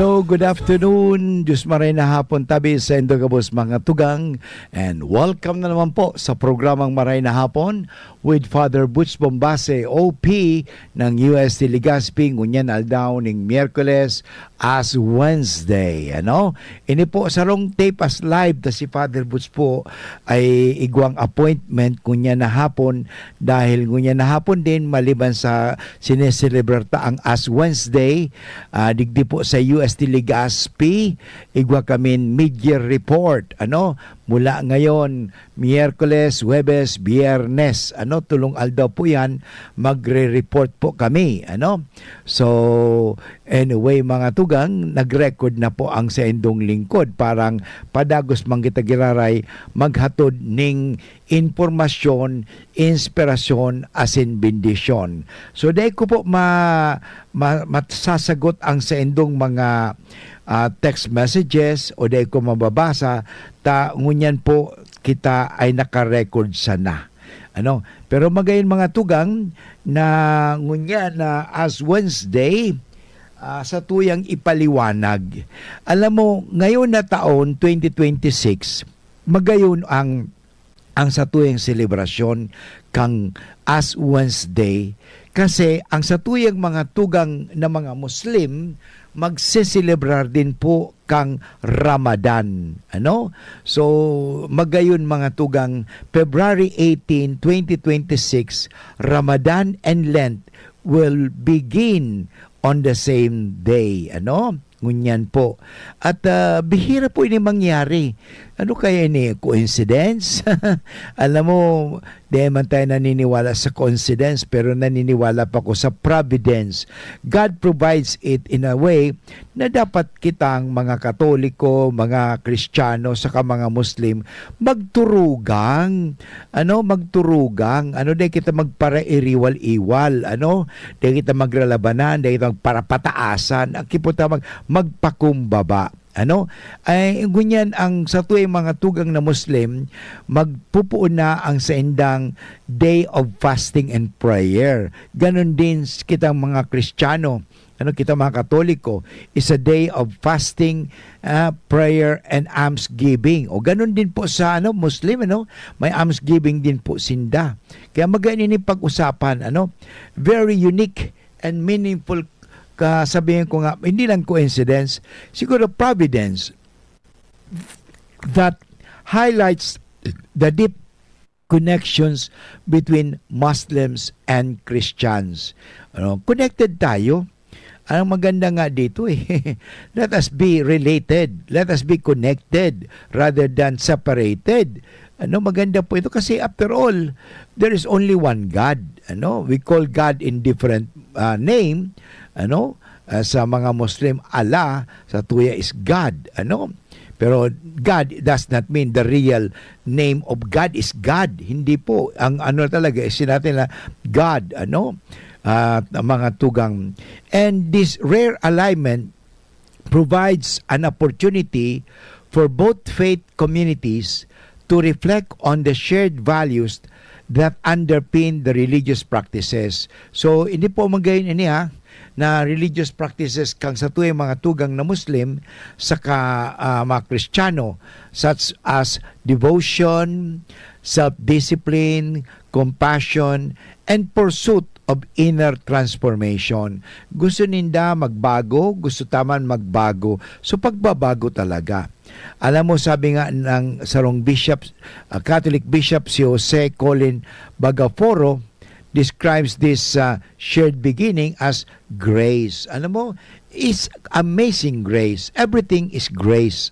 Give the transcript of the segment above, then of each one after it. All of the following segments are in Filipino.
Hello, good afternoon. Diyos maray na hapon tabi sa Indogabos mga tugang. And welcome na naman po sa programang Maray na Hapon with Father Butch Bombase, OP ng UST Legazpi, ngunyan aldaw ning Miyerkules as Wednesday. Ini po sarong tape as live ta si Father Butch po ay igwang appointment ngunyan na hapon dahil ngunyan na hapon din maliban sa sineselebrata ang as Wednesday, digdi po sa UST Legazpi, igwa kami mid-year report. Mula ngayon, Miyerkules, Huwebes, Biyernes, tulong aldaw po yan, magre-report po kami. So, anyway, mga tugang, nag-record na po ang sa indong lingkod. Parang padagos mang kita giraray, maghatod ning informasyon, inspirasyon, asin bendisyon. So, dahil ko po masasagot ang sa indong mga text messages o dahil ko mababasa, ngunyan po kita ay nakarecord sana. Pero magayon mga tugang na ngunyan na as Wednesday, sa tuyang ipaliwanag. Alam mo, ngayon na taon 2026, magayon ang sa tuyang selebrasyon kang as Wednesday kasi ang sa tuyang mga tugang na mga Muslim magseselebrar din po kang Ramadan. So, magayon mga tugang February 18, 2026, Ramadan and Lent will begin on the same day. Ngunyan po. At bihira po ini mangyari. Ano kaya ini? Coincidence? Alam mo, di man tayo naniniwala sa coincidence pero naniniwala pa ko sa providence. God provides it in a way na dapat kitang mga Katoliko, mga Kristiyano, saka mga Muslim magturugang. Magturugang. Di kita magparairiwal-iwal. Di kita magralabanan, di kita magparapataasan. Ang kiputa magpakumbaba. Ay ganyan ang sa tuwing mga tugang na Muslim, magpupuon na ang sa indang day of fasting and prayer. Ganon din kitang mga Kristiyano, kita mga Katoliko, is a day of fasting, prayer and almsgiving. O ganon din po sa Muslim, may almsgiving din po sinda. Kaya magayon ini pag-usapan, very unique and meaningful. Sabihin ko nga, hindi lang coincidence, siguro providence that highlights the deep connections between Muslims and Christians. Connected tayo. Ang maganda nga dito let us be related, let us be connected rather than separated. Maganda po ito kasi after all, there is only one God. We call God in different name. Sa mga Muslim, Allah, sa tuya is God. Pero God does not mean the real name of God is God. Hindi po. Ang talaga, sinatin na God, mga tugang. And this rare alignment provides an opportunity for both faith communities to reflect on the shared values that underpin the religious practices. So, hindi po magayon ini na religious practices kang sa tuwing mga tugang na Muslim saka mga Kristiyano, such as devotion, self-discipline, compassion, and pursuit of inner transformation. Gusto ninda magbago, gusto taman magbago. So pagbabago talaga. Alam mo, sabi nga ng sarong bishop, Catholic Bishop si Jose Colin Bagaforo, describes this shared beginning as grace. It's amazing grace. Everything is grace.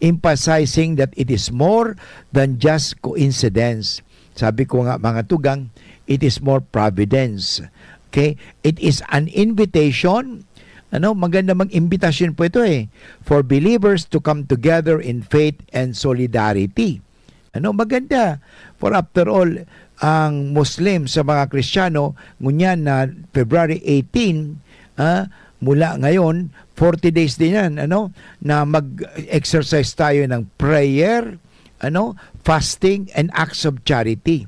Emphasizing that it is more than just coincidence. Sabi ko nga mga tugang, it is more providence. Okay? It is an invitation. Maganda mag-imbitasyon po ito for believers to come together in faith and solidarity. Maganda. For after all, ang Muslim sa mga Kristiyano, ngunyan na February 18, mula ngayon, 40 days din yan, na mag-exercise tayo ng prayer, fasting, and acts of charity.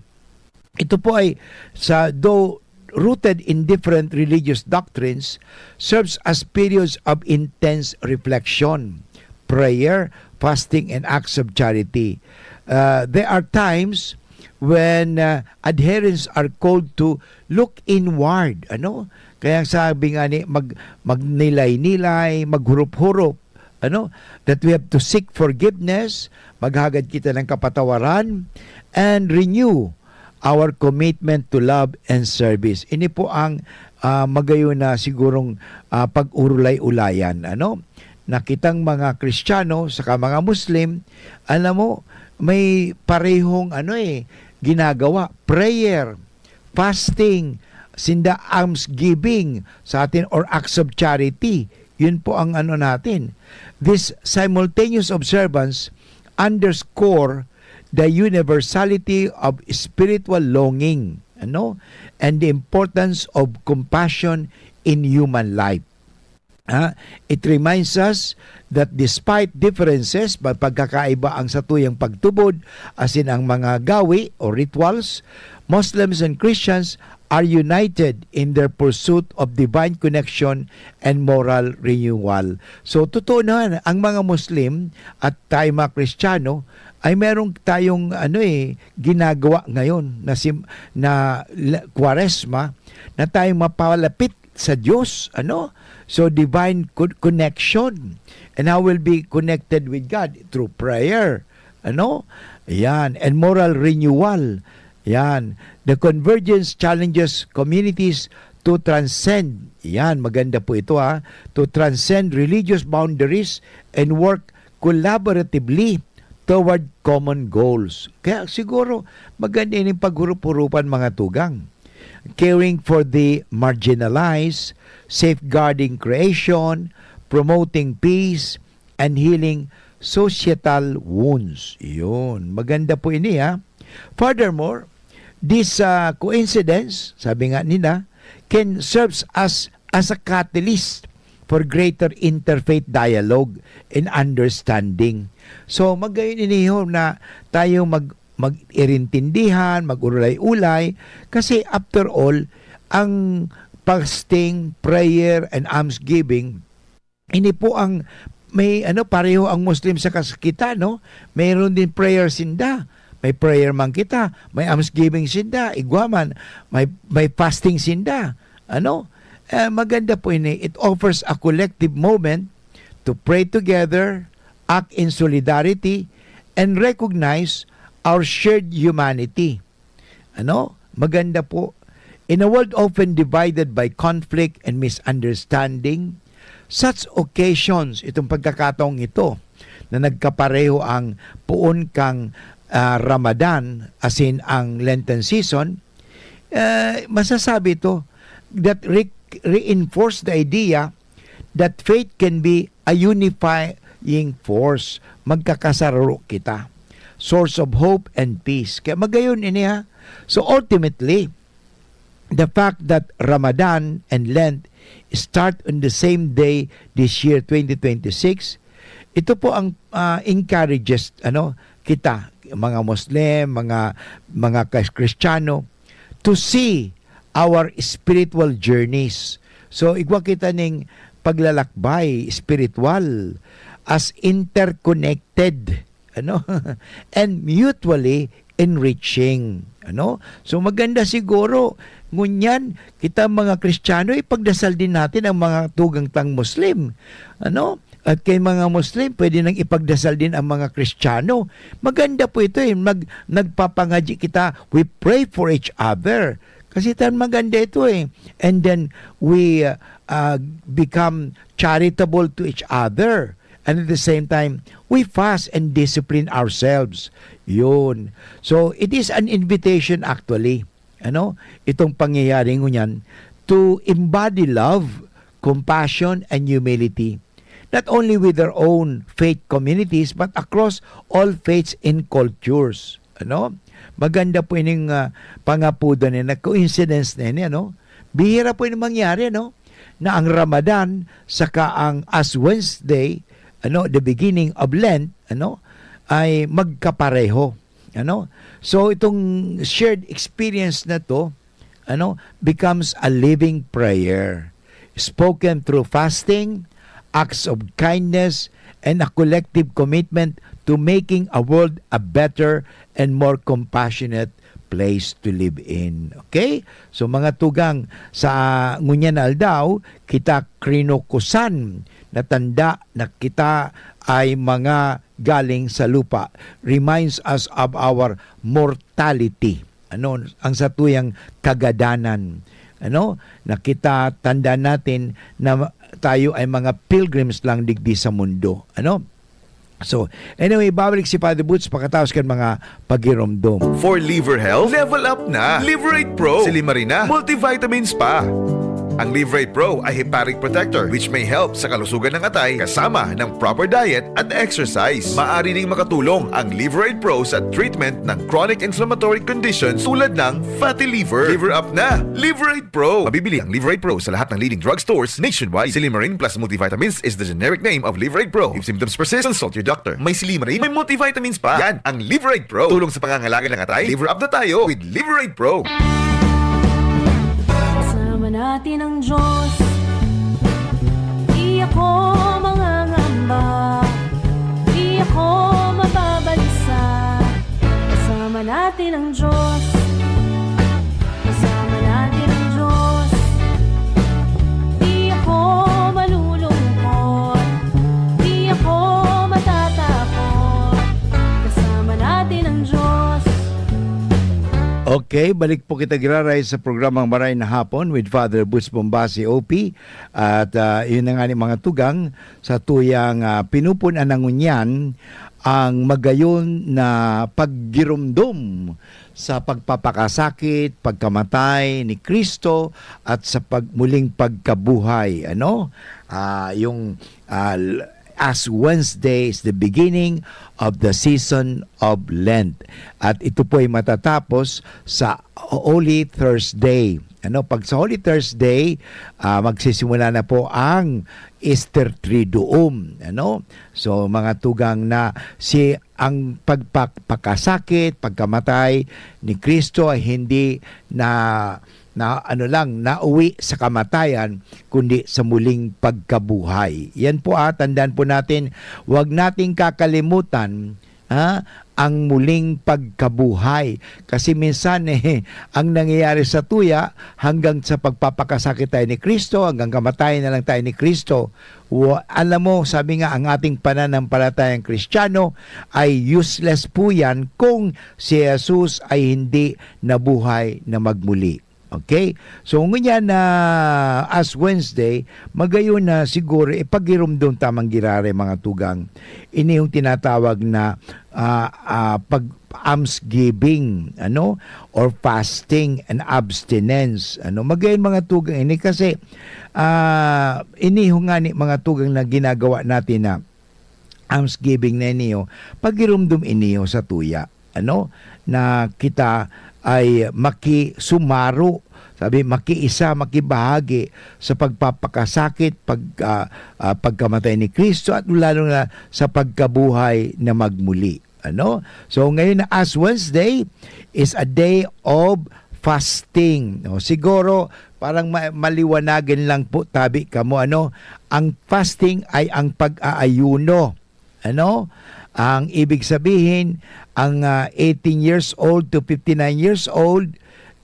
Ito po ay, though rooted in different religious doctrines, serves as periods of intense reflection, prayer, fasting, and acts of charity. There are times when adherents are called to look inward. Kaya sabi nga ni, magnilay-nilay, maghurup-hurup. That we have to seek forgiveness, maghagad kita ng kapatawaran, and renew our commitment to love and service. Ini po ang magayon na sigurong pag-urulay-ulayan. Nakitang mga Kristiyano saka mga Muslim, alam mo, may parehong ginagawa. Prayer, fasting, sinda almsgiving sa atin or acts of charity. Yun po ang natin. This simultaneous observance underscore the universality of spiritual longing, and the importance of compassion in human life. It reminds us that despite differences, pagkakaiba ang satuyang pagtubod, as in ang mga gawi o rituals, Muslims and Christians are united in their pursuit of divine connection and moral renewal. So, totoo na, ang mga Muslim at tayo mga Kristiyano ay merong tayong ginagawa ngayon na Kwaresma, na tayong mapalapit sa Diyos, So, divine connection. And how will be connected with God? Through prayer. Yan. And moral renewal. Yan. The convergence challenges communities to transcend. Yan. Maganda po ito to transcend religious boundaries and work collaboratively toward common goals. Kaya siguro maganda yung paghurup-hurupan mga tugang. Caring for the marginalized, safeguarding creation, promoting peace, and healing societal wounds. Yun. Maganda po ini Furthermore, this coincidence, sabi nga nila, can serve as a catalyst for greater interfaith dialogue and understanding. So, magayon iniho na tayo mag-irintindihan, mag-urulay-ulay, kasi after all, ang fasting, prayer, and almsgiving, ini po ang may pareho ang Muslim sa kita, Mayroon din prayer sinda. May prayer man kita, may almsgiving sinda, igwaman, may fasting sinda. Maganda po ini. It offers a collective moment to pray together, act in solidarity, and recognize our shared humanity. Maganda po. In a world often divided by conflict and misunderstanding, such occasions, itong pagkakataong ito, na nagkapareho ang puon kang Ramadan, as in ang Lenten season, masasabi ito that reinforce the idea that faith can be a unifying force. Magkakasaro kita. Source of hope and peace. Kaya magayon ini So ultimately, the fact that Ramadan and Lent start on the same day this year, 2026, ito po ang encourages kita, mga Muslim, mga Kristiyano, to see our spiritual journeys. So, igwa kita ning paglalakbay spiritual as interconnected, and mutually enriching. So, maganda siguro, ngunyan, kita mga Kristiyano, ipagdasal din natin ang mga tugang tang Muslim. At kay mga Muslim, pwede nang ipagdasal din ang mga Kristiyano. Maganda po ito nagpapangadya kita, we pray for each other. Kasi maganda ito And then, we become charitable to each other. And at the same time, we fast and discipline ourselves. Yun. So, it is an invitation actually, itong pangyayari ngunyan, to embody love, compassion, and humility. Not only with their own faith communities, but across all faiths and cultures. Maganda po yung pangapudan na coincidence na yun, Bihira po yung mangyari, na ang Ramadan, saka ang Ash Wednesday, the beginning of Lent, ay magkapareho. So, itong shared experience na to, becomes a living prayer, spoken through fasting, acts of kindness, and a collective commitment to making a world a better and more compassionate place to live in. Okay? So mga tugang sa ngunyan aldaw, kita krinokusan na tanda na kita ay mga galing sa lupa. Reminds us of our mortality. Ang satuyang kagadanan. Na kita tanda natin na tayo ay mga pilgrims lang digdi sa mundo. So, anyway, babalik si Father Boots pagkatapos kan mga pagiromdom. For liver health, level up na. Liverate Pro. Si Limarina, multivitamins pa. Ang Liverate Pro ay hepatic protector which may help sa kalusugan ng atay kasama ng proper diet at exercise. Maaari ding makatulong ang Liverate Pro sa treatment ng chronic inflammatory conditions tulad ng fatty liver. Liver up na! Liverate Pro! Mabibili ang Liverate Pro sa lahat ng leading drugstores nationwide. Silimarin plus multivitamins is the generic name of Liverate Pro. If symptoms persist, consult your doctor. May Silimarin, may multivitamins pa. Yan ang Liverate Pro. Tulong sa pangangalaga ng atay. Liver up na tayo with Liverate Pro. Natin ang Diyos, di ako mangangamba, di ako mababalisa. Kasama natin ang Diyos, kasama natin ang Diyos. Di ako malulungkot, di ako matatakot. Kasama natin ang Diyos. Okay, balik po kita giraray sa programang Maray na Hapon with Father Boots Bombasi OP. At yun na nga ni mga tugang sa tuyang pinupunan ng unyan ang magayon na paggirumdum sa pagpapakasakit, pagkamatay ni Kristo at sa muling pagkabuhay. Yung Ash Wednesday is the beginning of the season of Lent. At ito po ay matatapos sa Holy Thursday. Pag sa Holy Thursday, magsisimula na po ang Easter Triduum. So mga tugang na ang pagpapakasakit, pagkamatay ni Kristo ay hindi nauwi sa kamatayan kundi sa muling pagkabuhay. Yan po tandaan po natin, huwag nating kakalimutan ang muling pagkabuhay. Kasi minsan ang nangyayari sa tuya hanggang sa pagpapakasakit tayo ni Kristo, hanggang kamatayan na lang tayo ni Kristo. Alam mo, sabi nga, ang ating pananampalatayang Kristiyano ay useless po yan kung si Jesus ay hindi nabuhay na magmuli. Okay? So, ngunyan na Ash Wednesday, magayon na siguro, pagirumdum tamang girare mga tugang. Ini yung tinatawag na almsgiving, or fasting and abstinence. Magayon mga tugang ini kasi, ini yung nga ni mga tugang na ginagawa natin na almsgiving na iniyo, pagirumdum iniyo sa tuya. Na kita ay makisumaro, makiisa, makibahagi sa pagpapakasakit, pagkamatay ni Kristo at lalo na sa pagkabuhay na magmuli. So ngayon na Ash Wednesday is a day of fasting. Siguro parang maliwanagan lang po tabi kamo ang fasting ay ang pag-aayuno. Ang ibig sabihin, ang 18 years old to 59 years old,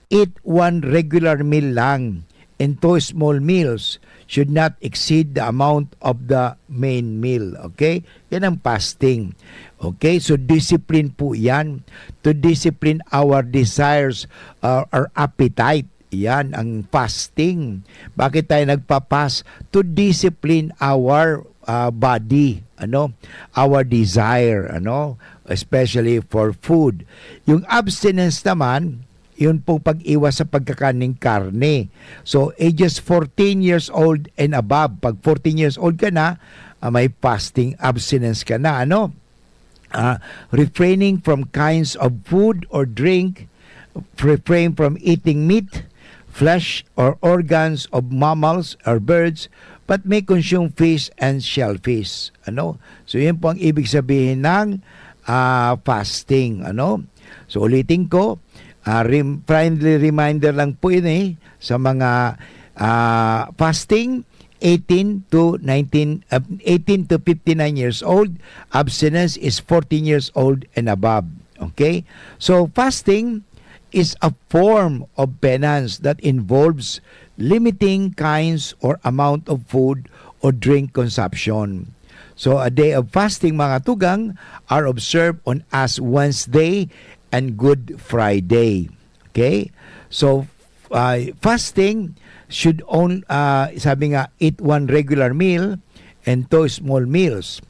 eat one regular meal lang, and 2 small meals should not exceed the amount of the main meal. Okay? Yan ang fasting. Okay? So discipline po yan. To discipline our desires, our appetite. Yan ang fasting. Bakit tayo nagpapas? To discipline our body, our desire, especially for food. Yung abstinence naman, yun pong pag-iwas sa pagkakaning karne. So, ages 14 years old and above. Pag 14 years old ka na, may fasting abstinence ka na. Refraining from kinds of food or drink, refrain from eating meat, flesh, or organs of mammals or birds, but may consume fish and shellfish. So, yun po ang ibig sabihin ng fasting. So, ulitin ko, Friendly reminder lang po yun sa mga fasting 18 to 59 years old. Abstinence is 14 years old and above. Okay? So fasting is a form of penance that involves limiting kinds or amount of food or drink consumption. So a day of fasting, mga tugang, are observed on Ash Wednesday and Good Friday. Okay? So fasting should sabi nga, eat one regular meal and two small meals.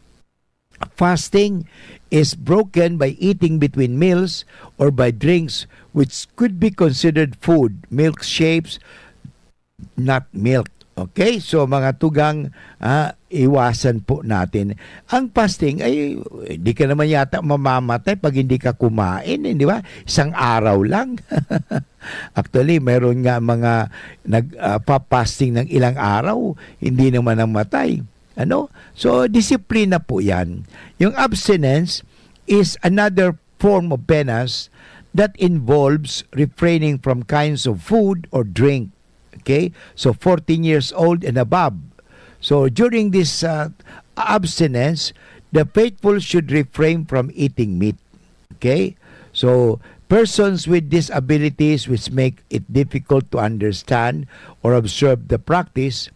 Fasting is broken by eating between meals or by drinks which could be considered food, milkshakes, not milk. Okay? So mga tugang, iwasan po natin. Ang fasting ay hindi ka naman yata mamamatay pag hindi ka kumain, di ba? Isang araw lang. Actually, meron nga mga nagpa-fasting ng ilang araw, hindi naman namatay. Ano? So, disiplina po yan. Yung abstinence is another form of penance that involves refraining from kinds of food or drink. Okay? So, 14 years old and above. So, during this abstinence, the faithful should refrain from eating meat. Okay? So, persons with disabilities which make it difficult to understand or observe the practice,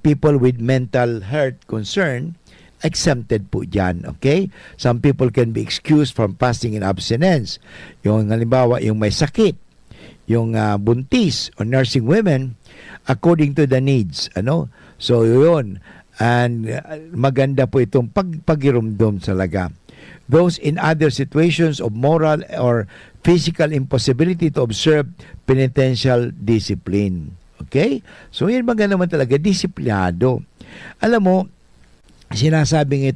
people with mental health concern, exempted po dyan. Okay? Some people can be excused from fasting and abstinence. Yung halimbawa, yung may sakit, yung buntis or nursing women, according to the needs. Ano? So, yun. And maganda po itong pagirumdum talaga. Those in other situations of moral or physical impossibility to observe penitential discipline. Okay? So, yan maganda naman talaga, disiplinado. Alam mo, sinasabi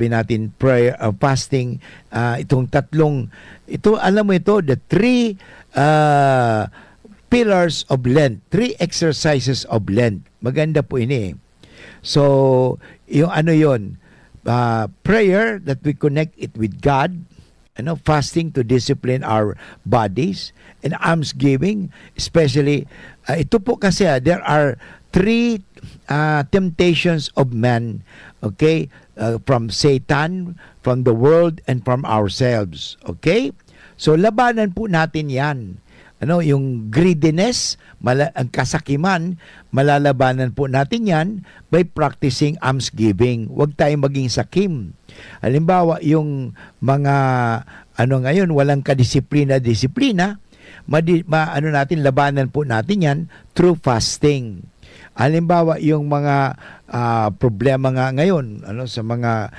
natin prayer, fasting, itong tatlong, ito, alam mo ito, the three pillars of Lent, 3 exercises of Lent. Maganda po ini. So, yung ano yon, prayer that we connect it with God, fasting to discipline our bodies, and almsgiving, especially, ito po kasi, there are 3 temptations of man, okay, from Satan, from the world, and from ourselves, okay? So, labanan po natin yan. Yung greediness, ang kasakiman, malalabanan po natin yan by practicing almsgiving. Huwag tayong maging sakim. Halimbawa, yung mga, ngayon, walang kadisiplina, natin, labanan po natin yan through fasting. Halimbawa, yung mga problema nga ngayon, sa mga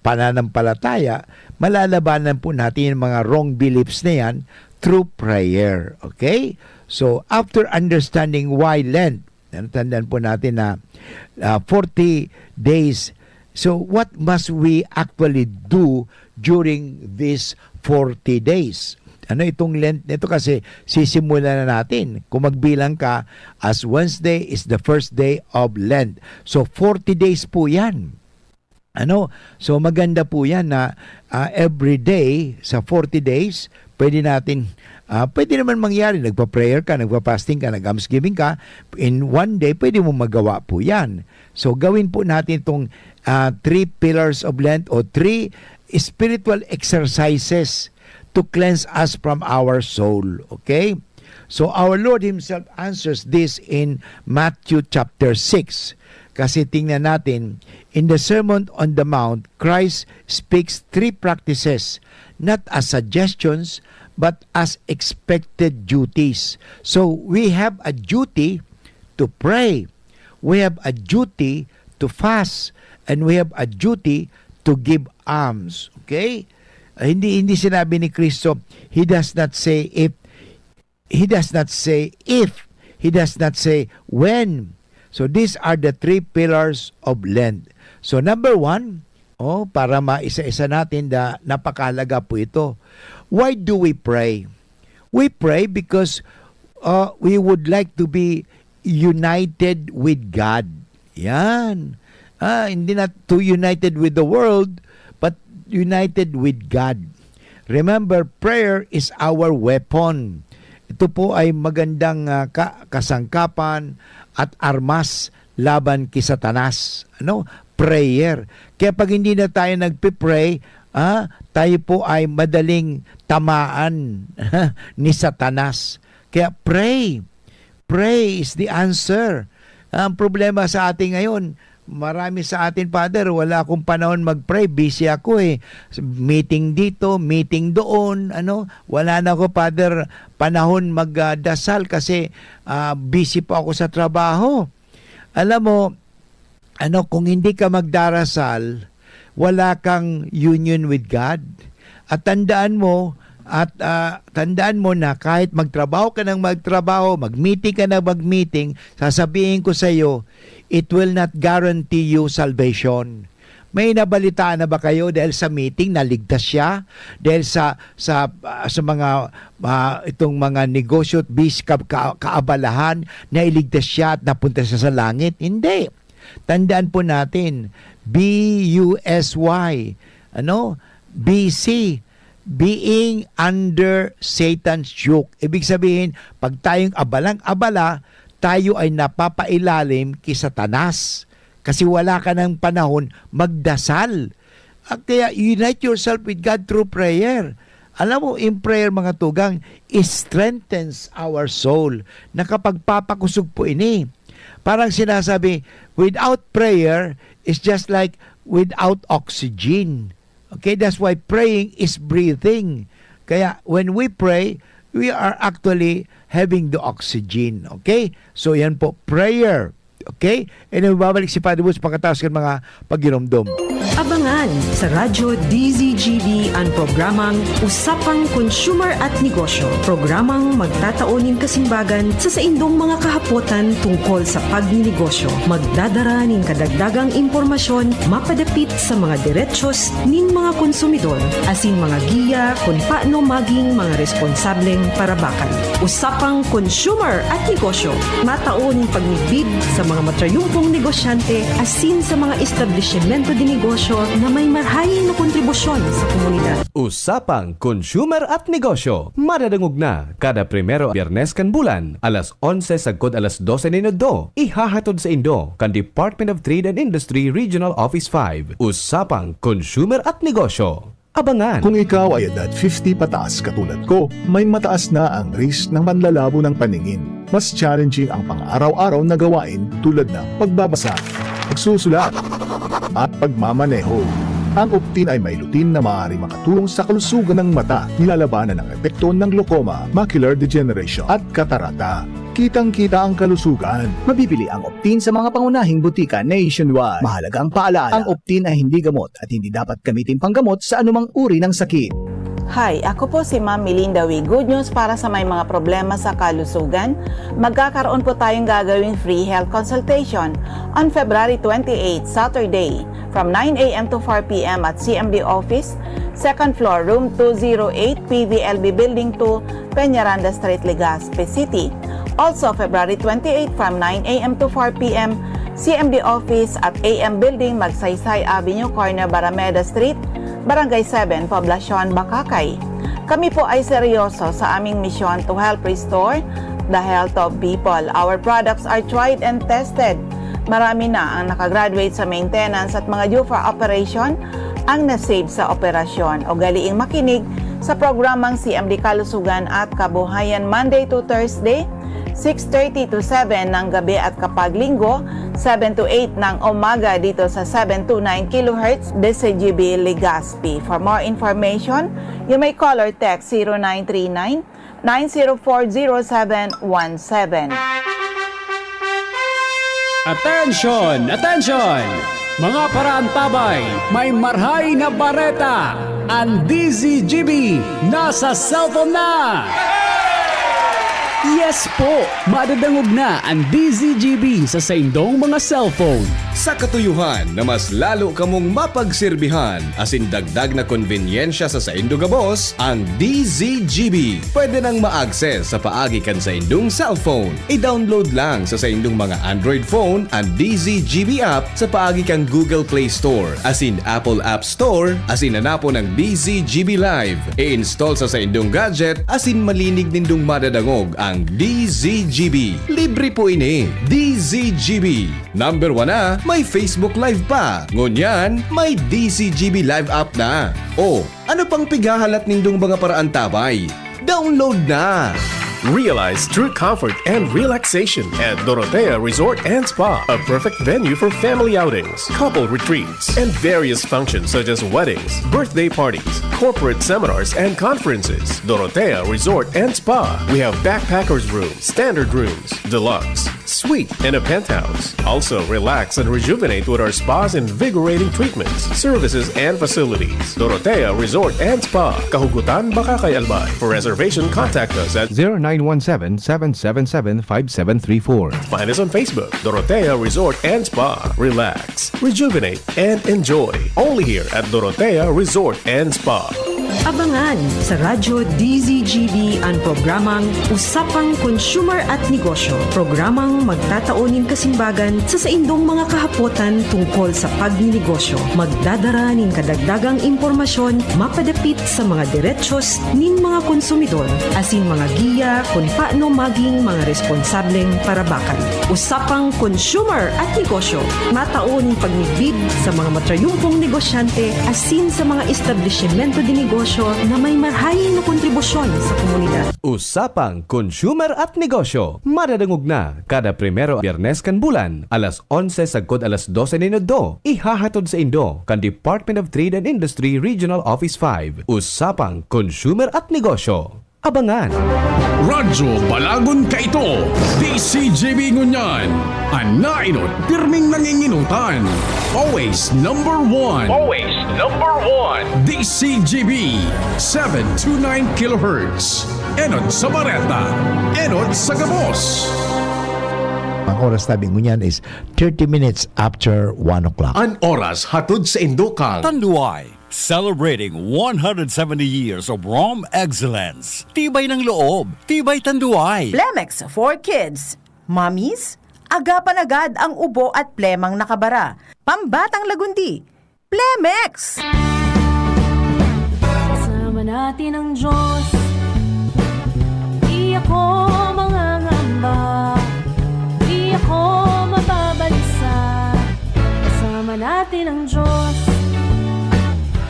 pananampalataya, malalabanan po natin yung mga wrong beliefs na yan through prayer. Okay? So, after understanding why Lent, tandaan po natin na 40 days. So, what must we actually do during these 40 days? Itong Lent nito kasi sisimulan na natin. Kung magbilang ka, as Wednesday is the first day of Lent. So, 40 days po yan. So maganda po yan na every day sa 40 days, pwede naman mangyari, nagpa-prayer ka, nagpa-fasting ka, nag-almsgiving ka, in one day, pwede mo magawa po yan. So gawin po natin itong 3 pillars of Lent o 3 spiritual exercises to cleanse us from our soul. Okay? So our Lord Himself answers this in Matthew chapter 6. Kasi tingnan natin, in the Sermon on the Mount, Christ speaks 3 practices, not as suggestions, but as expected duties. So, we have a duty to pray. We have a duty to fast. And we have a duty to give alms. Okay? Hindi sinabi ni Kristo, He does not say if, He does not say when. So these are the 3 pillars of Lent. So number 1, para maisa-isa natin na napakahalaga po ito. Why do we pray? We pray because we would like to be united with God. Yan. Hindi na to united with the world, but united with God. Remember, prayer is our weapon. Ito po ay magandang kasangkapan at armas laban kay Satanas. Prayer. Kaya pag hindi na tayo nagpipray, tayo po ay madaling tamaan ni Satanas. Kaya pray. Pray is the answer. Ang problema sa atin ngayon, marami sa atin, Father, wala akong panahon mag-pray. Busy ako Meeting dito, meeting doon. Wala na ako, Father, panahon magdasal kasi busy pa ako sa trabaho. Alam mo, kung hindi ka magdarasal, wala kang union with God. At tandaan mo na kahit magtrabaho ka ng magtrabaho, mag-meeting ka ng mag-meeting, sasabihin ko sa iyo, it will not guarantee you salvation. May nabalitaan na ba kayo dahil sa meeting naligtas siya? Dahil sa mga itong mga negosyo at kaabalahan na iligtas siya at napunta siya sa langit? Hindi. Tandaan po natin, B-U-S-Y, B-C, being under Satan's yoke. Ibig sabihin, pag tayong abalang-abala, tayo ay napapailalim kay Satanas. Kasi wala ka ng panahon magdasal. Kaya unite yourself with God through prayer. Alam mo, in prayer mga tugang, it strengthens our soul. Nakapagpapakusog po ini. Parang sinasabi, without prayer is just like without oxygen. Okay, that's why praying is breathing. Kaya when we pray, we are actually having the oxygen. Okay? So yan po, prayer. Okay? And then babalik si Father Woods pagkatapos ng mga pagiromdom. Abangan sa Radyo DZGB ang programang Usapang Consumer at Negosyo. Programang magtataunin kasimbagan sa saindong mga kahapotan tungkol sa pagninegosyo. Magdadara nin kadagdagang impormasyon mapadapit sa mga diretsyon nin mga konsumidor asin mga giya kung paano maging mga responsableng parabakan. Usapang Consumer at Negosyo. Mataunin pagnigbid sa mga matrayumpong negosyante asin sa mga establishmento di negosyo na may marhayin na kontribusyon sa komunidad. Usapang Consumer at Negosyo. Madadangog na kada primero Biyernes kan bulan, alas 11 sagkod alas 12 minuto. Ihahatod sa Indo kan Department of Trade and Industry Regional Office 5. Usapang Consumer at Negosyo. Abangan! Kung ikaw ay edad 50 pataas katulad ko, may mataas na ang risk ng panlalabo ng paningin. Mas challenging ang pang-araw-araw na gawain tulad ng pagbabasa, pagsusulat, at pagmamaneho. Ang Optin ay may lutin na maaari makatulong sa kalusugan ng mata, nilalabanan ng epekto ng glaucoma, macular degeneration at katarata. Kitang-kita ang kalusugan. Mabibili ang Optin sa mga pangunahing butika nationwide. Mahalaga ang paalala, ang Optin ay hindi gamot at hindi dapat gamitin panggamot sa anumang uri ng sakit. Hi, ako po si Ma'am Melinda Wee. Good news para sa may mga problema sa kalusugan. Magkakaroon po tayong gagawing free health consultation on February 28, Saturday, from 9 a.m. to 4 p.m. at CMD office, 2nd floor, room 208, PVLB Building 2, Peñaranda Street, Legazpi City. Also, February 28 from 9 a.m. to 4 p.m., CMD office at AM Building, Magsaysay Avenue, corner Barameda Street, Barangay 7, Poblacion, Bakakay. Kami po ay seryoso sa aming misyon to help restore the health of people. Our products are tried and tested. Marami na ang nakagraduate sa maintenance at mga due for operation ang nasave sa operasyon. O galiing makinig sa programang CMD Kalusugan at Kabuhayan Monday to Thursday, 6:30 to 7 ng gabi at kapag linggo, 7 to 8 ng umaga dito sa 729 kHz DCGB Legazpi. For more information, you may call or text 0939-9040717. Attention! Attention! Mga paraantabay, may marhay na bareta. Ang DZGB nasa cellphone na! Yes po! Madadangog na ang DZGB sa saindong mga cellphone. Sa katuyuhan na mas lalo kamong mapagsilbihan asin dagdag na konbinyensya sa saindo gabos, ang DZGB pwede nang ma-access sa paagi kan sa indong cellphone. I-download lang sa saindong mga Android phone ang DZGB app sa paagi kang Google Play Store asin Apple App Store asin hanapo ng DZGB Live. I-install sa saindong gadget asin malinig nindong madadangog ang DZGB. Libre po ini. DZGB. Number 1 na, may Facebook Live pa. Ngunyan, may DZGB Live app na. O, ano pang pigahalat nindong mga paraan tabay? Download na! Realize true comfort and relaxation at Dorotea Resort and Spa, a perfect venue for family outings, couple retreats, and various functions such as weddings, birthday parties, corporate seminars, and conferences. Dorotea Resort and Spa. We have backpackers rooms, standard rooms, deluxe, suite, and a penthouse. Also, relax and rejuvenate with our spa's invigorating treatments, services, and facilities. Dorotea Resort and Spa, Kahugutan, Bakakay, Albay. For reservation, contact us at 0917-777-5734. Find us on Facebook, Dorotea Resort and Spa. Relax, rejuvenate, and enjoy. Only here at Dorotea Resort and Spa. Abangan sa Radyo DZGB ang programang Usapang Consumer at Negosyo. Programang magtataonin kasimbagan sa saindong mga kahapotan tungkol sa pagninegosyo. Magdadara ning kadagdagang impormasyon mapadapit sa mga diretsyon ning mga konsumidor asin mga giya kung paano maging mga responsableng parabakan. Usapang Consumer at Negosyo. Mataon pagnigbid sa mga matrayumpong negosyante asin sa mga establishmento di negosyo na may marhayin na kontribusyon sa komunidad. Usapang Consumer at Negosyo. Madadangog na kada primero Biyernes kan bulan, alas 11 sagkod alas 12 ninodo. Ihahatod sa Indo kan Department of Trade and Industry Regional Office 5. Usapang Consumer at Negosyo. Abangan! Radyo Balagon ka ito, DCGB Ngunyan. Anainot, pirming nanginginutan. Always number one. Always number one. DCGB, 729 kHz. Enot sa Bareta. Enot sa Gabos. Ang oras namin ngunyan is 30 minutes after 1 o'clock. An oras hatod sa Indokang. Tanduay, celebrating 170 years of Rom excellence. Tibay ng loob, tibay Tanduay. Plemex for Kids. Mommies, agapan agad ang ubo at plemang nakabara. Pambatang lagundi, Plemex! Kasama natin ang Diyos. Di ako mangangamba. Di ako mababalisa. Kasama natin ang Diyos.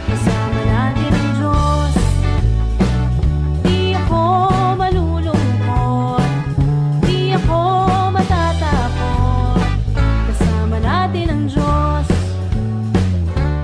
Kasama natin ang Diyos. Di ako malulungkot. Di ako matatakot. Kasama natin ang Diyos.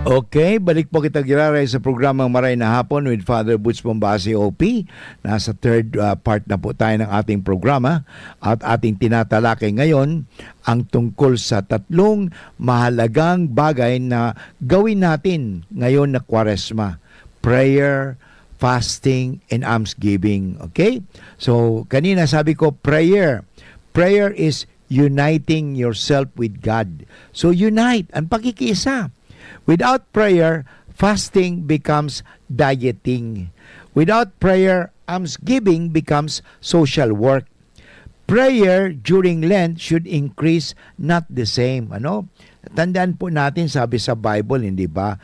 Okay, balik po kita giraray sa programang Maray na Hapon with Father Butch Bombasi OP. Nasa third part na po tayo ng ating programa at ating tinatalakay ngayon ang tungkol sa tatlong mahalagang bagay na gawin natin ngayon na Kwaresma. Prayer, fasting, and almsgiving. Okay? So, kanina sabi ko prayer. Prayer is uniting yourself with God. So, unite. Ang pakikiisa. Without prayer, fasting becomes dieting. Without prayer, almsgiving becomes social work. Prayer during Lent should increase, not the same. Ano? Tandaan po natin, sabi sa Bible, hindi ba?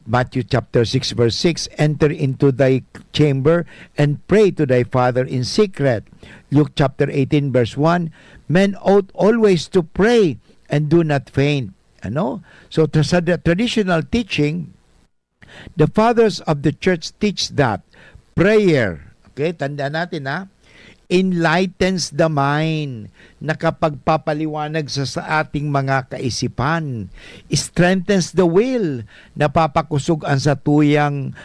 Matthew chapter 6 verse 6, enter into thy chamber and pray to thy Father in secret. Luke chapter 18 verse 1, men ought always to pray and do not faint. Ano? So sa the traditional teaching, the fathers of the church teach that prayer, okay, tandaan natin enlightens the mind, nakapagpapaliwanag sa ating mga kaisipan, strengthens the will, napapakusugan sa tuyang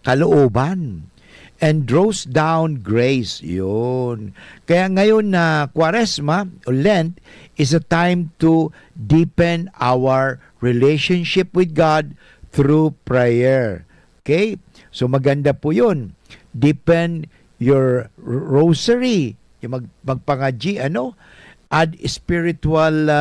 kalooban, and draws down grace. Yun. Kaya ngayon na Kwaresma o Lent is a time to deepen our relationship with God through prayer. Okay? So maganda po yun. Deepen rosary, yung magpangaji, add spiritual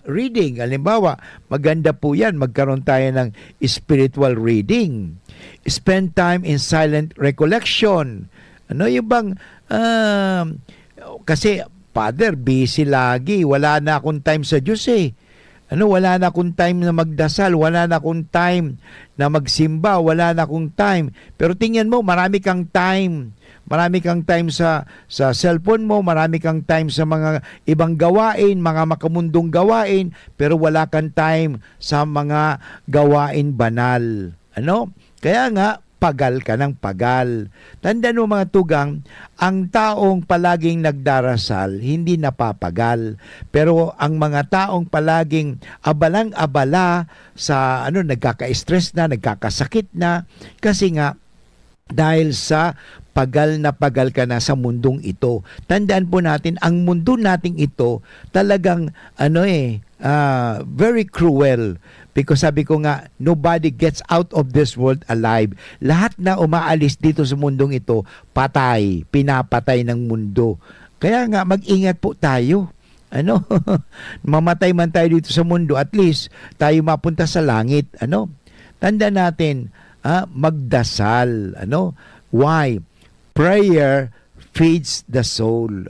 reading. Halimbawa, maganda po yan, magkaroon tayo ng spiritual reading. Spend time in silent recollection. Yung bang, kasi, Father, busy lagi, wala na akong time sa Diyos eh. Wala na akong time na magdasal, wala na akong time na magsimba, wala na akong time. Pero tingnan mo, marami kang time. Marami kang time sa cellphone mo, marami kang time sa mga ibang gawain, mga makamundong gawain, pero wala kang time sa mga gawain banal. Kaya nga, pagal ka ng pagal. Tandaan mo mga tugang, ang taong palaging nagdarasal, hindi napapagal. Pero ang mga taong palaging abalang-abala sa nagkaka-stress na, nagkakasakit na, kasi nga, dahil sa pagal na pagal ka na sa mundong ito. Tandaan po natin, ang mundo nating ito talagang very cruel. Because sabi ko nga, nobody gets out of this world alive. Lahat na umaalis dito sa mundong ito, patay, pinapatay ng mundo. Kaya nga, mag-ingat po tayo. Mamatay man tayo dito sa mundo, at least tayo mapunta sa langit. Tandaan natin, magdasal. Why? Prayer feeds the soul.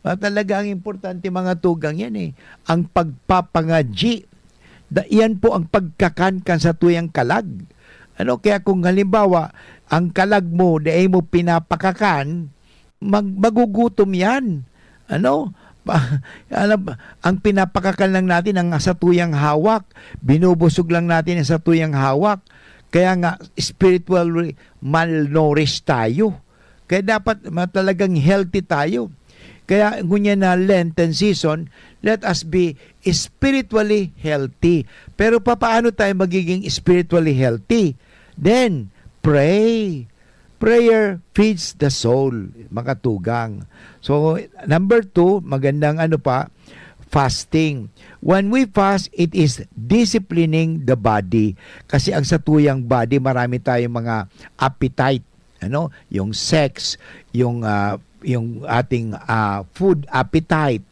Talaga ang importante mga tugang yan eh. Ang pagpapangaji, yan po ang pagkakankan sa tuyang kalag. Kaya kung halimbawa, ang kalag mo, dahil mo pinapakakan, magugutom yan. Ang pinapakakan lang natin ang sa tuyang hawak. Binubusog lang natin ang sa tuyang hawak. Kaya nga, spiritually malnourished tayo. Kaya dapat talagang healthy tayo. Kaya ngunya na Lenten season, let us be spiritually healthy. Pero paano tayo magiging spiritually healthy? Then, pray. Prayer feeds the soul, mga tugang. So, number 2, magandang fasting. When we fast, it is disciplining the body. Kasi ang sa tuyang body, marami tayong mga appetite. Yung sex, yung ating food appetite.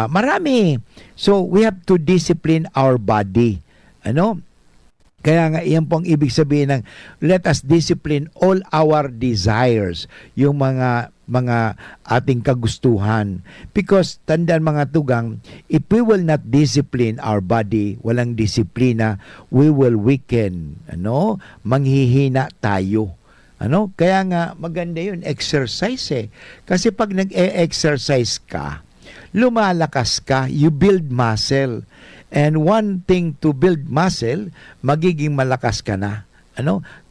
Marami. So, we have to discipline our body. Kaya nga, iyan po ang ibig sabihin ng let us discipline all our desires. Yung mga ating kagustuhan. Because, tandaan mga tugang, if we will not discipline our body, walang disiplina, we will weaken. Manghihina tayo. Kaya nga maganda yun, exercise eh. Kasi pag nag-exercise ka, lumalakas ka, you build muscle. And one thing to build muscle, magiging malakas ka na.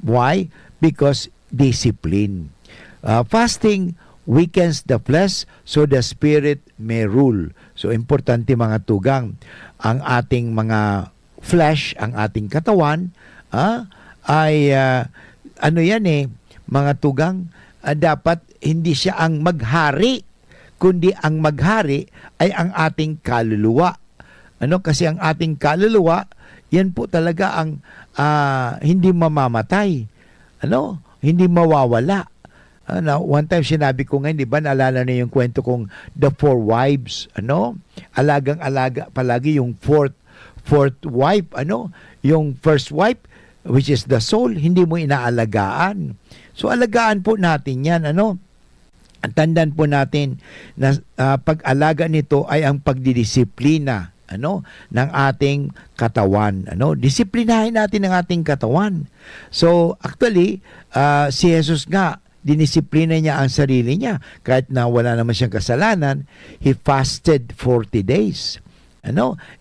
Why? Because discipline. Fasting weakens the flesh so the spirit may rule. So importante mga tugang, ang ating mga flesh, ang ating katawan, ay mga tugang, dapat hindi siya ang maghari, kundi ang maghari ay ang ating kaluluwa. Kasi ang ating kaluluwa, yan po talaga ang hindi mamamatay. Hindi mawawala. One time sinabi ko nga, di ba, naalala na yung kwento kong The Four Wives. Alagang-alaga palagi yung fourth wife. Yung first wife, which is the soul, hindi mo inaalagaan. So, alagaan po natin yan. Tandaan po natin na pag-alaga nito ay ang pagdidisiplina ng ating katawan. Disiplinahin natin ang ating katawan. So, actually, si Jesus nga, dinisiplina niya ang sarili niya. Kahit na wala naman siyang kasalanan, He fasted 40 days.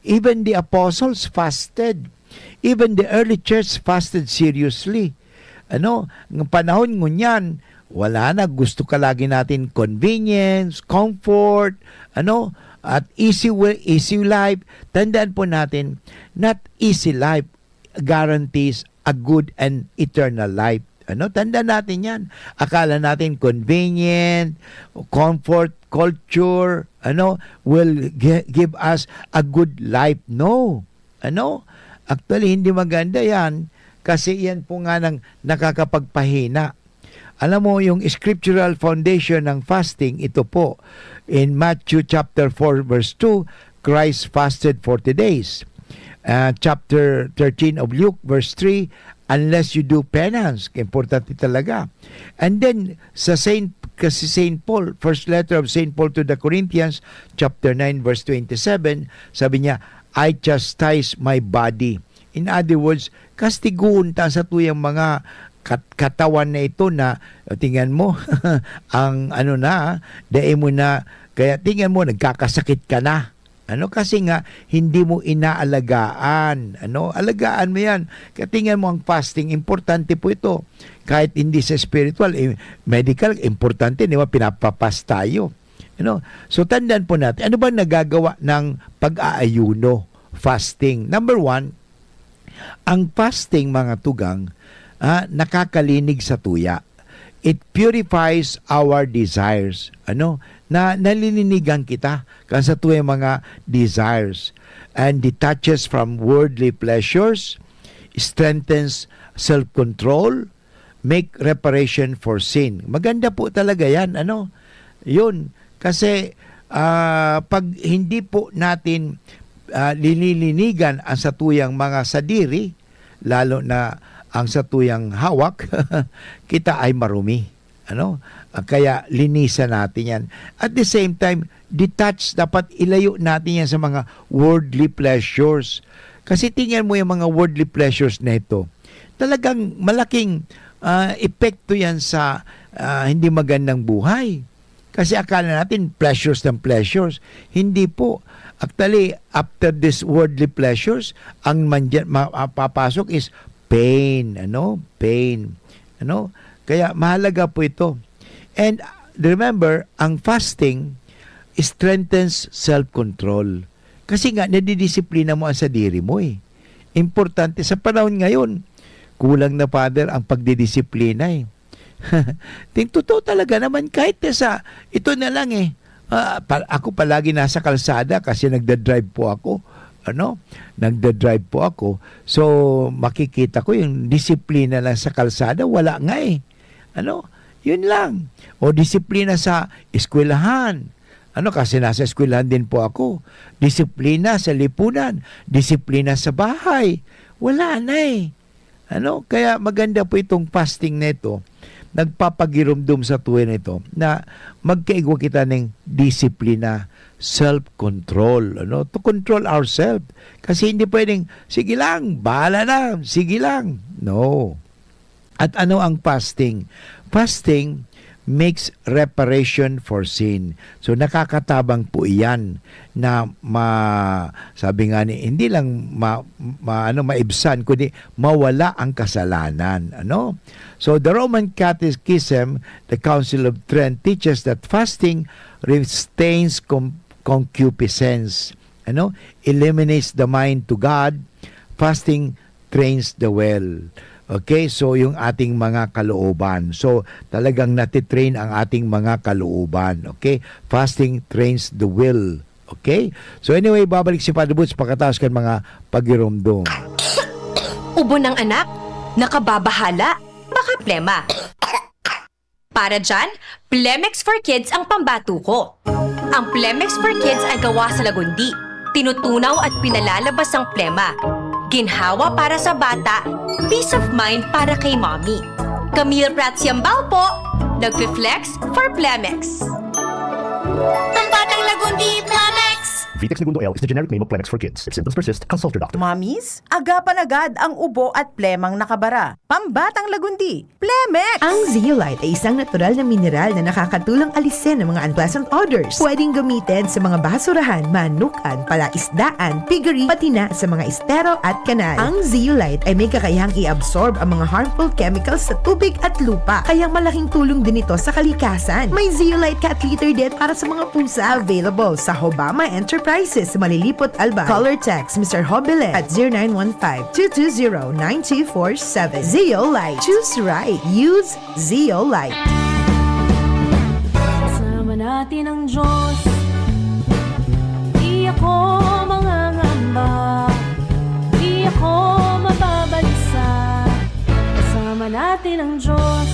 Even the apostles fasted. Even the early church fasted seriously. Ng panahon ngunyan, wala na, gusto ka lagi natin convenience, comfort, at easy life. Tandaan po natin, not easy life guarantees a good and eternal life. Tandaan natin yan. Akala natin convenient, comfort, culture, will give us a good life. No. Actually, hindi maganda yan kasi yan po nga nang nakakapagpahina. Alam mo, yung scriptural foundation ng fasting, ito po. In Matthew chapter 4 verse 2, Christ fasted 40 days. Chapter 13 of Luke verse 3, unless you do penance. Importante talaga. And then, kasi St. Paul, first letter of St. Paul to the Corinthians, chapter 9 verse 27, sabi niya, I chastise my body. In other words, kastiguon ta sa tuyang mga katawan na ito na tingnan mo ang dae mo na, kaya tingnan mo nagkakasakit ka na. Kasi nga hindi mo inaalagaan. Alagaan mo 'yan. Kaya tingnan mo ang fasting, importante po ito. Kahit hindi sa spiritual, medical, importante, di ba, pinapapas tayo. So tandaan po natin, ano ba nagagawa ng pag-aayuno, fasting? Number 1, ang fasting, mga tugang, nakakalinig sa tuya. It purifies our desires. Na nalilinigan kita kasi sa tuya mga desires, and detaches from worldly pleasures, strengthens self-control, make reparation for sin. Maganda po talaga yan. Yun. Kasi pag hindi po natin linilinigan ang satuyang mga sadiri, lalo na ang satuyang hawak, kita ay marumi. Kaya linisan natin yan. At the same time, detach, dapat ilayo natin yan sa mga worldly pleasures. Kasi tingnan mo yung mga worldly pleasures na ito, talagang malaking epekto yan sa hindi magandang buhay. Kasi akala natin pleasures ng pleasures. Hindi po. Actually, after this worldly pleasures, ang mapapasok is pain. Pain. Kaya mahalaga po ito. And remember, ang fasting strengthens self-control. Kasi nga, nadidisiplina mo ang sadiri mo eh. Importante sa panahon ngayon, kulang na, Father, ang pagdidisiplina eh. Totoo talaga naman, kahit ito na lang eh. Ako palagi nasa kalsada kasi nagda-drive po ako. Nagda-drive po ako. So, makikita ko yung disiplina lang sa kalsada, wala nga eh. Yun lang. O disiplina sa eskwelahan. Kasi nasa eskwelahan din po ako. Disiplina sa lipunan. Disiplina sa bahay. Wala na eh. Kaya maganda po itong fasting na ito. Nagpapagirumdum sa tuwin ito na magkaigwa kita ng disiplina, self-control, to control ourselves. Kasi hindi pwedeng, sige lang, bahala na, sige lang. No. At ano ang fasting? Fasting makes reparation for sin. So nakakatabang po iyan na sabi nga ni, hindi lang maibsan, kundi mawala ang kasalanan. So the Roman Catechism, the Council of Trent, teaches that fasting restrains concupiscence. Eliminates the mind to God. Fasting trains the will. Okay, so yung ating mga kalooban. So talagang natitrain ang ating mga kalooban. Okay, fasting trains the will. Okay, so anyway, babalik si Father Boots pagkatapos kan mga pagirumdum. Ubo ng anak, nakababahala, baka plema. Para dyan, Plemex for Kids ang pambato ko. Ang Plemex for Kids ay gawa sa lagundi. Tinutunaw at pinalalabas ang plema. Ginhawa para sa bata, peace of mind para kay mommy. Camille Prats Yambao po, nagfi-flex for Plemex. Pambatang lagundi, Plemex! Vitex Segundo L is the generic name of Plemex for kids. If symptoms persist, consult your doctor. Mommies, agapan agad ang ubo at plemang nakabara. Pambatang lagundi, Plemex! Ang zeolite ay isang natural na mineral na nakakatulong alisin ang mga unpleasant odors. Pwedeng gamitin sa mga basurahan, manukan, palaisdaan, piggery, pati na sa mga estero at kanal. Ang zeolite ay may kakayahang i-absorb ang mga harmful chemicals sa tubig at lupa. Kaya malaking tulong din ito sa kalikasan. May zeolite cat litter din para sa mga pusa available sa Hobama Enterprises, Malilipot, Albay. Color text Mr. Hobile at 0915-220-9247. Zeolite. Choose right. Use Zeolite. Kasama natin ang Diyos. Di ako mangangamba. Di ako mababalisa. Kasama natin ang Diyos.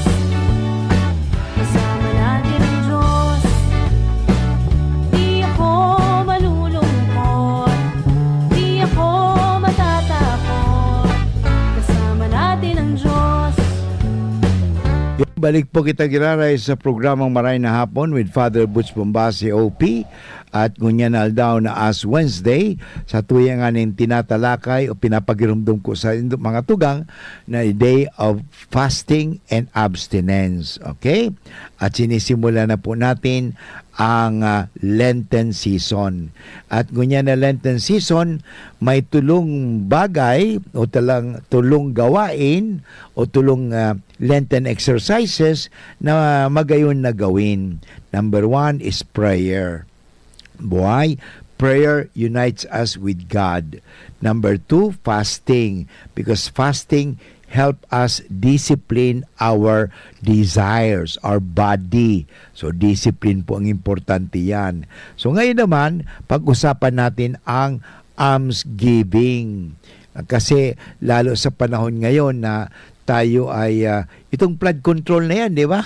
Balik po kita giraray sa programang Maray na Hapon with Father Butch Bombasi OP at ngunyan aldaw na as Wednesday sa tuyang aning tinatalakay o pinapagirumdum ko sa mga tugang na day of fasting and abstinence. Okay? At sinisimula na po natin ang Lenten season. At ngunyan na Lenten season, may tulong bagay o tulong gawain o tulong Lenten exercises na magayon na gawin. Number 1 is prayer. Why? Prayer unites us with God. Number 2, fasting. Because fasting help us discipline our desires, our body. So, discipline po ang importante yan. So, ngayon naman, pag-usapan natin ang almsgiving. Kasi, lalo sa panahon ngayon na tayo ay, itong flood control na yan, di ba?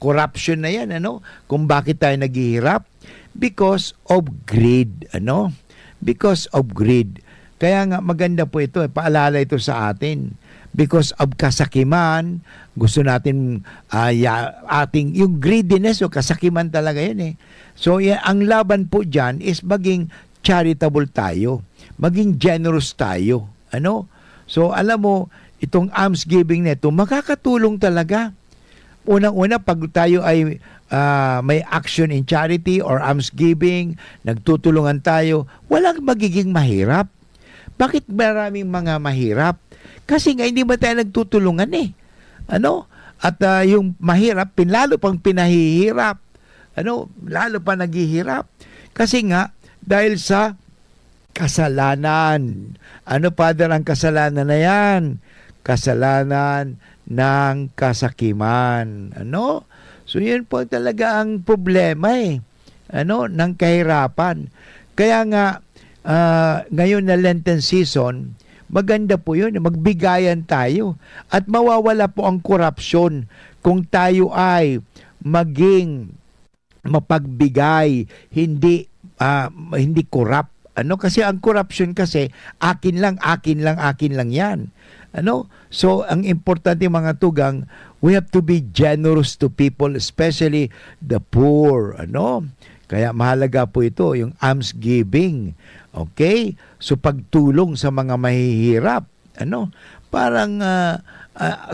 Corruption na yan, ano? Kung bakit tayo naghihirap? Because of greed, ano? Because of greed. Kaya nga, maganda po ito, paalala ito sa atin. Because of kasakiman, gusto natin ating yung greediness o kasakiman talaga yun eh. So ang laban po dyan is maging charitable tayo, maging generous tayo. Ano? So alam mo, itong almsgiving na ito, makakatulong talaga. Unang-una, pag tayo ay may action in charity or almsgiving, nagtutulungan tayo, walang magiging mahirap. Bakit maraming mga mahirap? Kasi nga hindi ba tayo nagtutulungan eh. Ano? At yung mahirap, lalo pang pinahihirap. Ano? Lalo pa naghihirap. Kasi nga, dahil sa kasalanan. Ano, Father, ang kasalanan na yan? Kasalanan ng kasakiman. Ano? So, yun po talaga ang problema eh. Ano? Ng kahirapan. Kaya nga, ngayon na Lenten season, maganda po yun, magbigayan tayo at mawawala po ang korupsyon kung tayo ay maging mapagbigay, hindi corrupt. Ano, kasi ang corruption kasi akin lang yan. Ano? So ang importante mga tugang, we have to be generous to people, especially the poor. Ano? Kaya mahalaga po ito, yung almsgiving. Okay? So pagtulong sa mga mahihirap, ano? Parang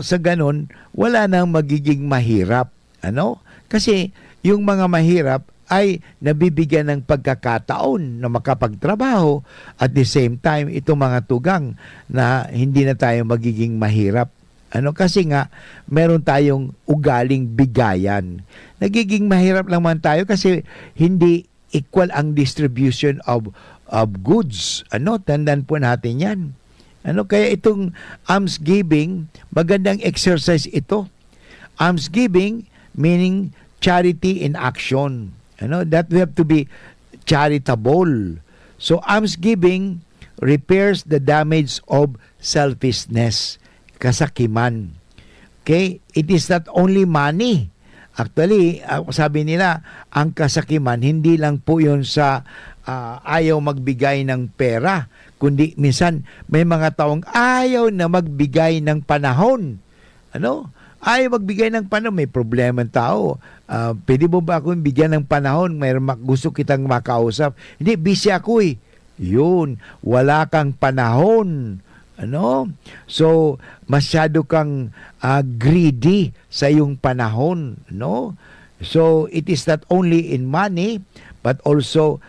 sa ganun, wala nang magiging mahirap, ano? Kasi yung mga mahirap ay nabibigyan ng pagkakataon na makapagtrabaho at the same time itong mga tugang na hindi na tayo magiging mahirap. Ano, kasi nga meron tayong ugaling bigayan. Nagiging mahirap lang man tayo kasi hindi equal ang distribution of goods. Ano, tandaan po natin 'yan. Ano, kaya itong almsgiving, magandang exercise ito. Almsgiving meaning charity in action. Ano, that we have to be charitable. So almsgiving repairs the damage of selfishness, kasakiman. Okay? It is not only money. Actually, sabi nila, ang kasakiman, hindi lang po yun sa ayaw magbigay ng pera, kundi minsan may mga taong ayaw na magbigay ng panahon. Ano? Ayaw magbigay ng panahon. May problema ng tao. Pwede mo ba akong bigyan ng panahon? May gusto kitang makausap. Hindi, busy ako eh. Yun, wala kang panahon. Ano? So, masyado kang greedy sa iyong panahon, no? So, it is not only in money, but also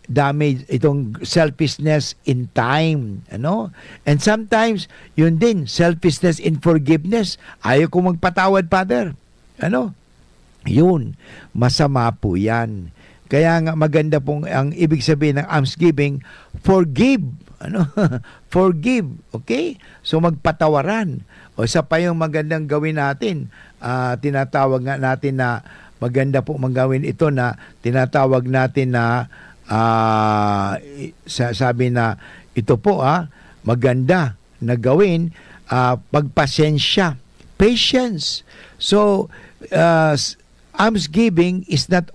damage itong selfishness in time, ano? And sometimes, yun din, selfishness in forgiveness. Ayaw ko magpatawad, Father. Ano? Yun, masama po yan. Kaya nga maganda pong ang ibig sabihin ng almsgiving, forgive. Ano? Forgive, okay? So magpatawaran. O isa pa yung magandang gawin natin. Tinatawag nga natin na maganda po magawin ito na tinatawag natin na sabi na ito po maganda na gawin pagpasensya, patience. So almsgiving is not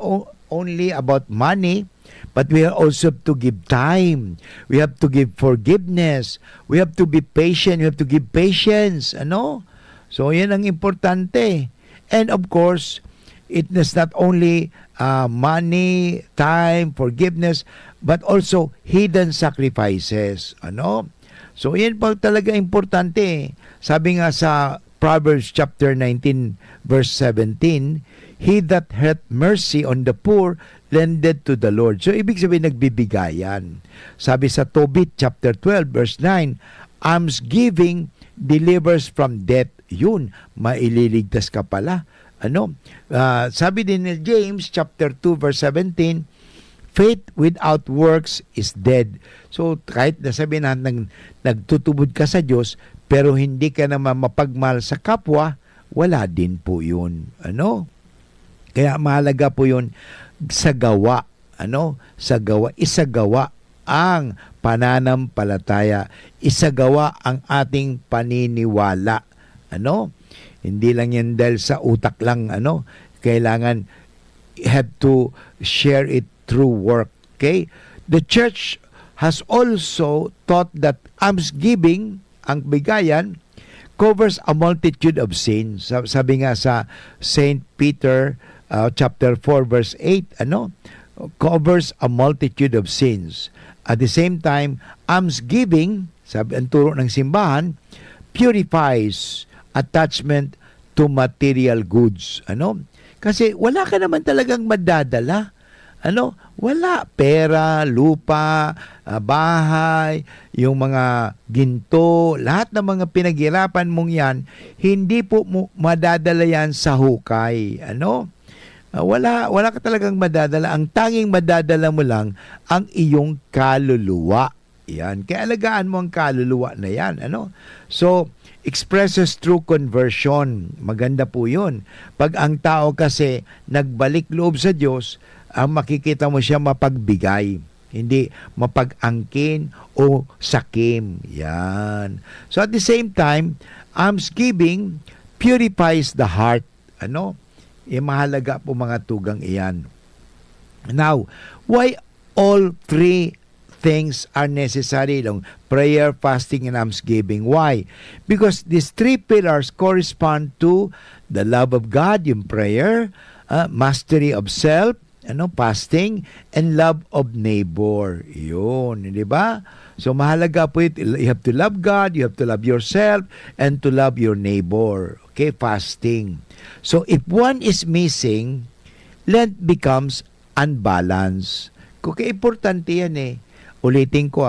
only about money, but we also have to give time. We have to give forgiveness. We have to be patient. We have to give patience. Ano? So, yan ang importante. And of course, it is not only money, time, forgiveness, but also hidden sacrifices. Ano? So, yan pa talaga importante. Sabi nga sa Proverbs chapter 19, verse 17, "He that hath mercy on the poor, lendeth to the Lord." So, ibig sabihin, nagbibigayan. Sabi sa Tobit chapter 12, verse 9, "Almsgiving delivers from death." Yun, maililigtas ka pala. Ano? Sabi din ni James chapter 2 verse 17, "Faith without works is dead." So kahit nasabihin na nagtutubod ka sa Diyos pero hindi ka naman mapagmahal sa kapwa, wala din po 'yun. Ano? Kaya mahalaga po 'yun sa gawa. Ano? Sa gawa, isagawa ang pananampalataya, isagawa ang ating paniniwala. Ano? Hindi lang yan dahil sa utak lang, ano? Kailangan have to share it through work. Okay? The church has also taught that almsgiving, ang bigayan, covers a multitude of sins. Sabi nga sa St. Peter chapter 4 verse 8, ano? Covers a multitude of sins. At the same time, almsgiving, sabi ang turo ng simbahan, purifies attachment to material goods. Ano? Kasi wala ka naman talagang madadala. Ano? Wala. Pera, lupa, bahay, yung mga ginto, lahat ng mga pinaghirapan mong yan, hindi po madadala yan sa hukay. Ano? Wala ka talagang madadala. Ang tanging madadala mo lang ang iyong kaluluwa. Yan. Kaya alagaan mo ang kaluluwa na yan. Ano? So, expresses true conversion. Maganda po yun. Pag ang tao kasi nagbalik loob sa Diyos, ang makikita mo siya mapagbigay. Hindi mapag-angkin o sakim. Yan. So at the same time, almsgiving purifies the heart. Ano? Mahalaga po mga tugang iyan. Now, why all three things are necessary long prayer, fasting, and almsgiving? Why? Because these three pillars correspond to the love of God, yung prayer, mastery of self, fasting, and love of neighbor. Yun, di ba? So mahalaga po ito. You have to love God, you have to love yourself, and to love your neighbor. Okay, fasting. So if one is missing, Lent becomes unbalanced. Okay, importante yan eh. Ulitin ko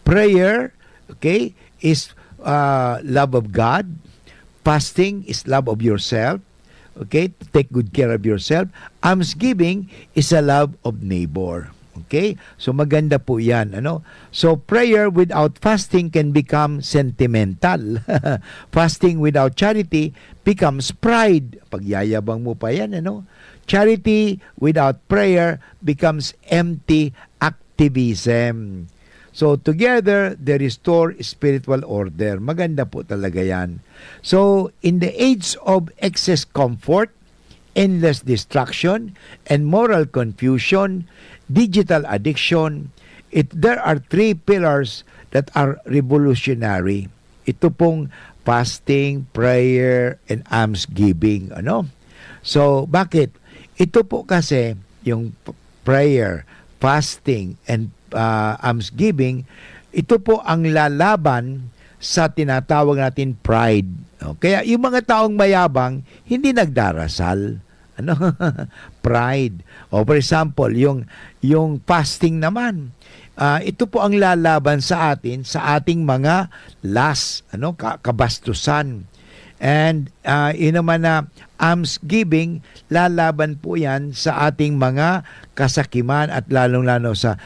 prayer, okay, is love of God. Fasting is love of yourself. Okay, take good care of yourself. Almsgiving is a love of neighbor. Okay, so maganda po yan. Ano? So prayer without fasting can become sentimental. Fasting without charity becomes pride. Pagyayabang mo pa yan. Ano? Charity without prayer becomes empty activism. So together, they restore spiritual order. Maganda po talaga yan. So in the age of excess comfort, endless distraction, and moral confusion, digital addiction, there are three pillars that are revolutionary. Ito pong fasting, prayer, and almsgiving. Ano? So bakit? Ito po kasi yung prayer, fasting, and almsgiving, ito po ang lalaban sa tinatawag natin pride. Kaya yung mga taong mayabang, hindi nagdarasal. Ano? Pride. For example, yung fasting naman, ito po ang lalaban sa atin, sa ating mga lust, kabastusan. And yun naman na almsgiving, lalaban po yan sa ating mga kasakiman at lalong-lalo sa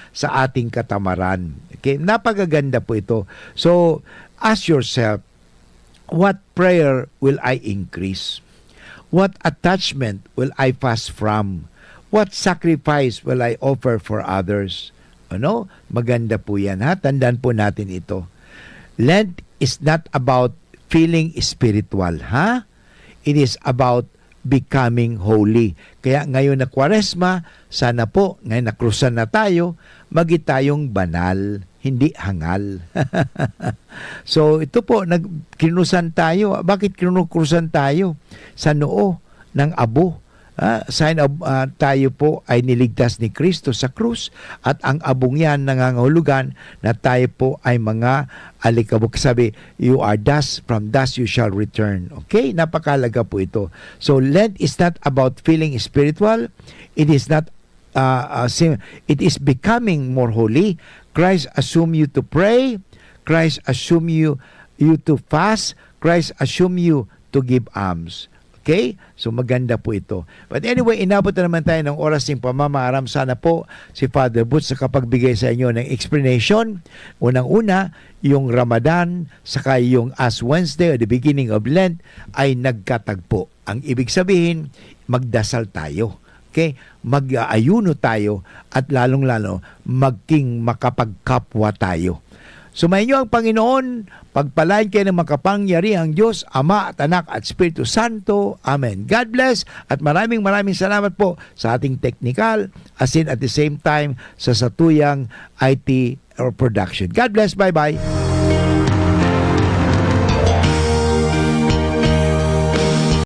ating katamaran. Okay? Napakaganda po ito. So, ask yourself, what prayer will I increase? What attachment will I fast from? What sacrifice will I offer for others? Ano? Maganda po yan, ha? Tandaan po natin ito. Lent is not about feeling spiritual, ha? It is about becoming holy. Kaya ngayon na Kwaresma, sana po, ngayon na krusan na tayo, maging tayong banal, hindi hangal. So ito po, kinusan tayo. Bakit kinukrusan tayo? Sa noo ng abo. Sign of tayo po ay niligtas ni Kristo sa krus at ang abong yan nangangahulugan na tayo po ay mga alikabok. Sabi, you are dust, from dust you shall return. Okay? Napakalaga po ito. So Lent is not about feeling spiritual. It is not it is becoming more holy. Christ assume you to pray. Christ assume you to fast. Christ assume you to give alms. Okay? So maganda po ito. But anyway, inabot na naman tayo ng oras ng pamamaaram. Sana po si Father Butch sa kapagbigay sa inyo ng explanation. Unang-una, yung Ramadan, saka yung Ash Wednesday or the beginning of Lent ay nagkatagpo. Ang ibig sabihin, magdasal tayo. Okay? Mag-aayuno tayo at lalong-lalo maging makapagkapwa tayo. Sumayin niyo ang Panginoon, pagpalain kayo ng makapangyarihang Diyos, Ama at Anak at Espiritu Santo. Amen. God bless at maraming salamat po sa ating technical as in at the same time sa satuyang IT or production. God bless. Bye-bye.